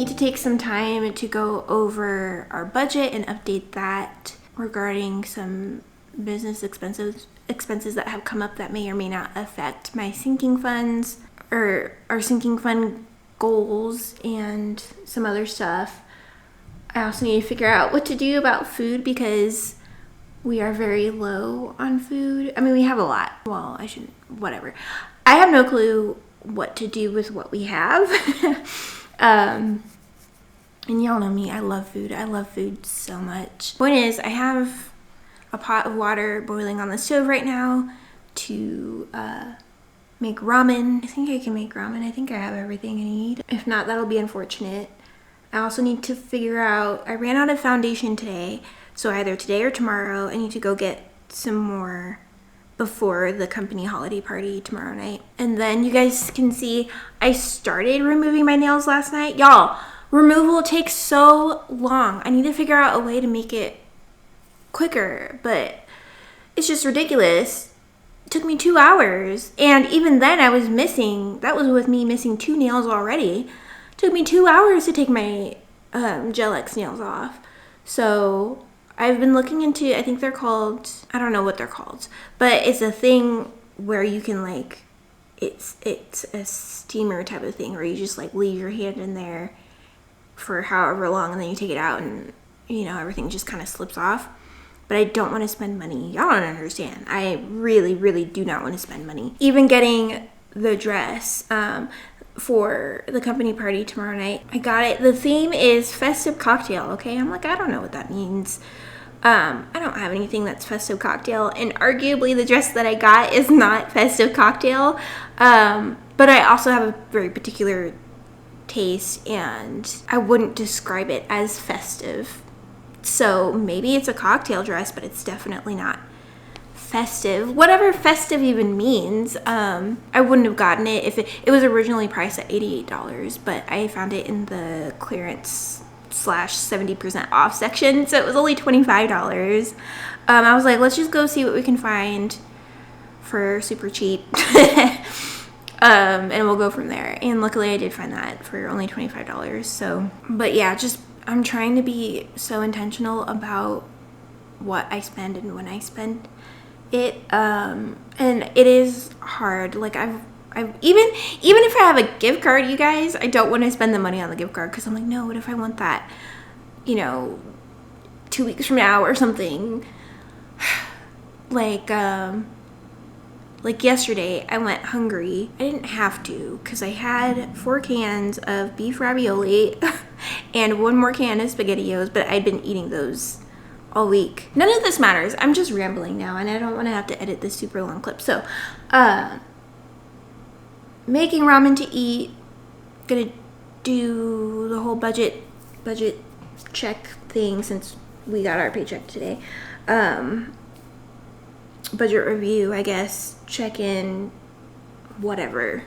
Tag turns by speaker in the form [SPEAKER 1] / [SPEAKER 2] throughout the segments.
[SPEAKER 1] need to take some time to go over our budget and update that regarding some business expenses that have come up that may or may not affect my sinking funds or our sinking fund goals and some other stuff. I also need to figure out what to do about food because we are very low on food. I mean, we have a lot. Well, I shouldn't, whatever. I have no clue what to do with what we have. And y'all know me, I love food. I love food so much. Point is, I have a pot of water boiling on the stove right now to make ramen. I think I can make ramen. I think I have everything I need. If not, that'll be unfortunate. I also need to figure out, I ran out of foundation today, so either today or tomorrow I need to go get some more before the company holiday party tomorrow night. And then you guys can see I started removing my nails last night. Y'all, removal takes so long. I need to figure out a way to make it quicker, but it's just ridiculous. It took me 2 hours, and even then I was missing, that was with me missing 2 nails already. It took me 2 hours to take my Gel X nails off. So I've been looking into, I think they're called, I don't know what they're called, but it's a thing where you can like, it's a steamer type of thing where you just like leave your hand in there for however long and then you take it out and, you know, everything just kind of slips off. But I don't want to spend money. Y'all don't understand. I really, really do not want to spend money. Even getting the dress for the company party tomorrow night, I got it. The theme is festive cocktail, okay? I'm like, I don't know what that means. I don't have anything that's festive cocktail, and arguably the dress that I got is not festive cocktail. But I also have a very particular taste, and I wouldn't describe it as festive. So maybe it's a cocktail dress, but it's definitely not festive. Whatever festive even means. I wouldn't have gotten it if it was originally priced at $88, but I found it in the clearance / 70% off section, so it was only $25. I was like, let's just go see what we can find for super cheap. And we'll go from there. And luckily I did find that for only $25. So, but yeah, just I'm trying to be so intentional about what I spend and when I spend it. And it is hard. Like I've even if I have a gift card, you guys, I don't want to spend the money on the gift card because I'm like, no, what if I want that, 2 weeks from now or something? Like yesterday, I went hungry. I didn't have to because I had 4 cans of beef ravioli and 1 more can of SpaghettiOs, but I'd been eating those all week. None of this matters. I'm just rambling now, and I don't want to have to edit this super long clip. So, making ramen to eat. Gonna do the whole budget check thing since we got our paycheck today. Budget review, I guess, check in, whatever.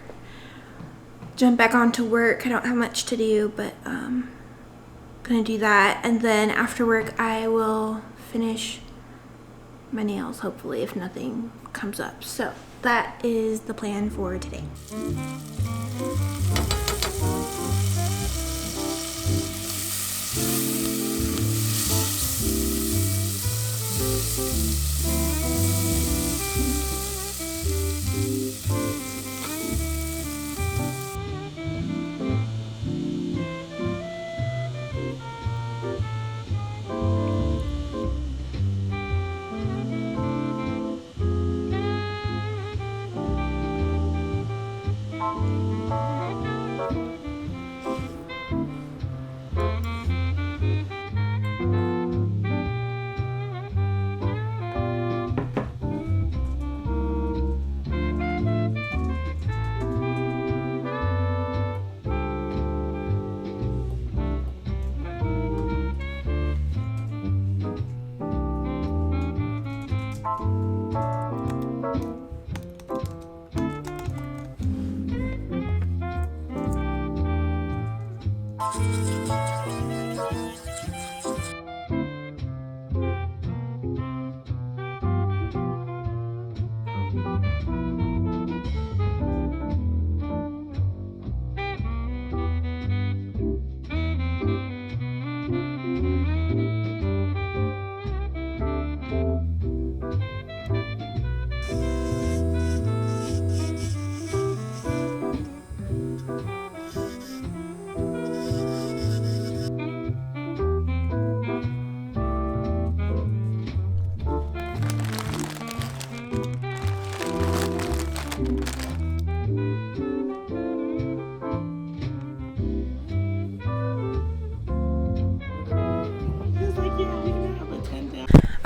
[SPEAKER 1] Jump back onto work. I don't have much to do, but gonna do that, and then after work I will finish my nails, hopefully, if nothing comes up. So that is the plan for today.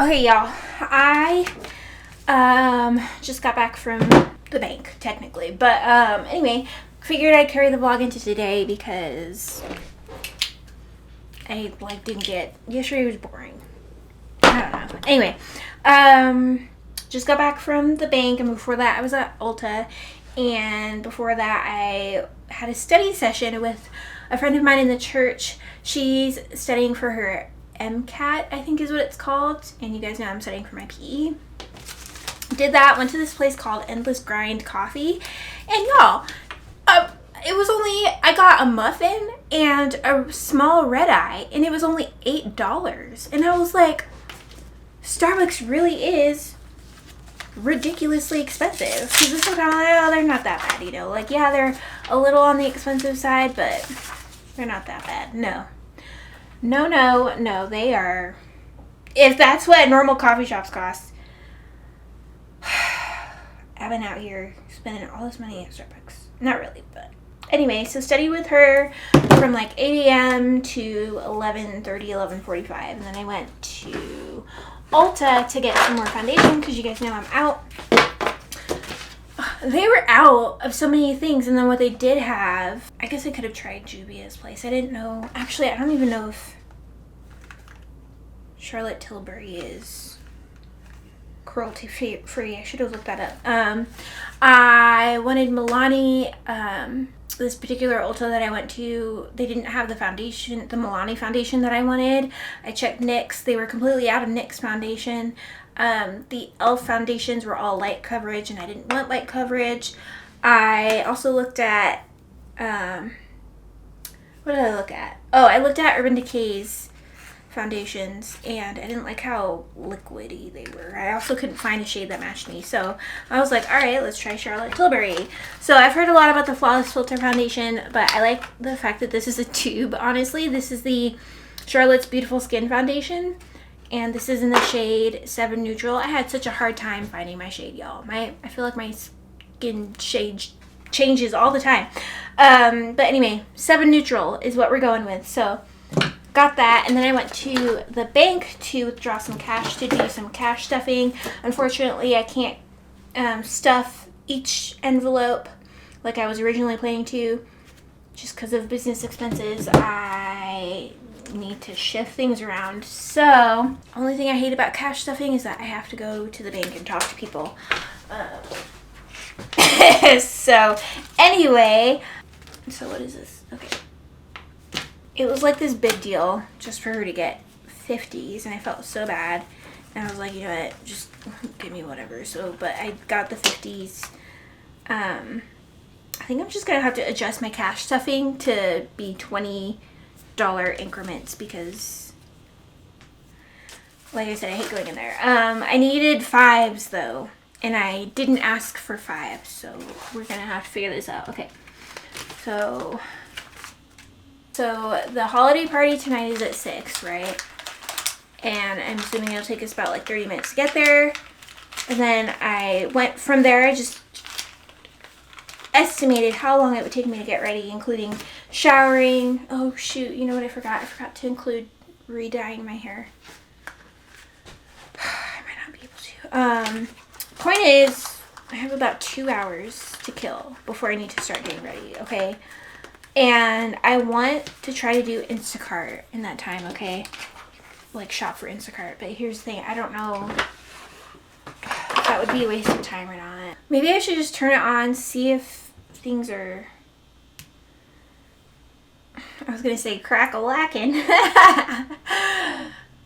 [SPEAKER 1] Okay, y'all. I just got back from the bank, technically. But anyway, figured I'd carry the vlog into today because I didn't get, yesterday was boring. I don't know. Anyway, just got back from the bank, and before that I was at Ulta, and before that I had a study session with a friend of mine in the church. She's studying for her MCAT, I think is what it's called, and you guys know I'm studying for my PE. Did that, went to this place called Endless Grind Coffee, and y'all, it was only, I got a muffin and a small red eye, and it was only $8, and I was like, Starbucks really is ridiculously expensive. Because this one kind of like, oh, they're not that bad, you know, like, yeah, they're a little on the expensive side, but they're not that bad. No, they are, if that's what normal coffee shops cost, I've been out here spending all this money at Starbucks. Not really, but anyway, so studied with her from like 8 a.m. to 11:30, 11:45, and then I went to Ulta to get some more foundation because you guys know I'm out. They were out of so many things, and then what they did have, I guess I could have tried Juvia's place. I didn't know. Actually, I don't even know if Charlotte Tilbury is cruelty free. I should have looked that up. I wanted Milani. This particular Ulta that I went to, they didn't have the foundation, the Milani foundation that I wanted. I checked NYX. They were completely out of NYX foundation. The e.l.f. foundations were all light coverage, and I didn't want light coverage. I also looked at, what did I look at? Oh, I looked at Urban Decay's foundations, and I didn't like how liquidy they were. I also couldn't find a shade that matched me, so I was like, all right, let's try Charlotte Tilbury. So I've heard a lot about the Flawless Filter foundation, but I like the fact that this is a tube. Honestly, this is the Charlotte's Beautiful Skin foundation, and this is in the shade 7 Neutral. I had such a hard time finding my shade, y'all. I feel like my skin shade changes all the time. But anyway, 7 Neutral is what we're going with. So got that, and then I went to the bank to withdraw some cash to do some cash stuffing. Unfortunately, I can't stuff each envelope like I was originally planning to, just because of business expenses. I need to shift things around. So, only thing I hate about cash stuffing is that I have to go to the bank and talk to people. So, anyway, so what is this? Okay. It was like this big deal just for her to get 50s, and I felt so bad. And I was like, you know what, just give me whatever. So, but I got the 50s. I think I'm just going to have to adjust my cash stuffing to be $20 increments because, like I said, I hate going in there. I needed 5s though, and I didn't ask for 5, so we're going to have to figure this out. Okay, so the holiday party tonight is at 6, right? And I'm assuming it'll take us about like 30 minutes to get there. And then I went from there, I just estimated how long it would take me to get ready, including showering. Oh shoot, you know what I forgot? I forgot to include re-dyeing my hair. I might not be able to. Point is, I have about 2 hours to kill before I need to start getting ready, okay? And I want to try to do Instacart in that time, okay? Like shop for Instacart. But here's the thing, I don't know if that would be a waste of time or not. Maybe I should just turn it on, see if things are, I was gonna say crack-a-lackin'.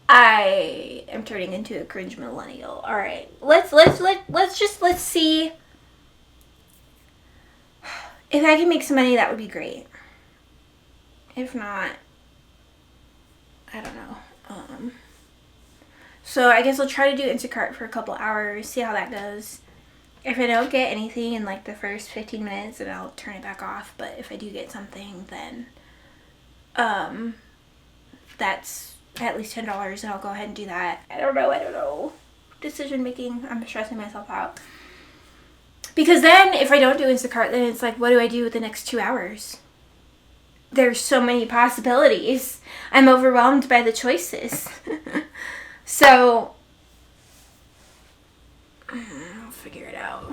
[SPEAKER 1] I am turning into a cringe millennial. All right, let's see if I can make some money. That would be great. If not, I don't know. So I guess I'll try to do Instacart for a couple hours, see how that goes. If I don't get anything in like the first 15 minutes, then I'll turn it back off. But if I do get something, then that's at least $10, and I'll go ahead and do that. I don't know. Decision making, I'm stressing myself out. Because then if I don't do Instacart, then it's like, what do I do with the next 2 hours? There's so many possibilities. I'm overwhelmed by the choices. So I'll figure it out.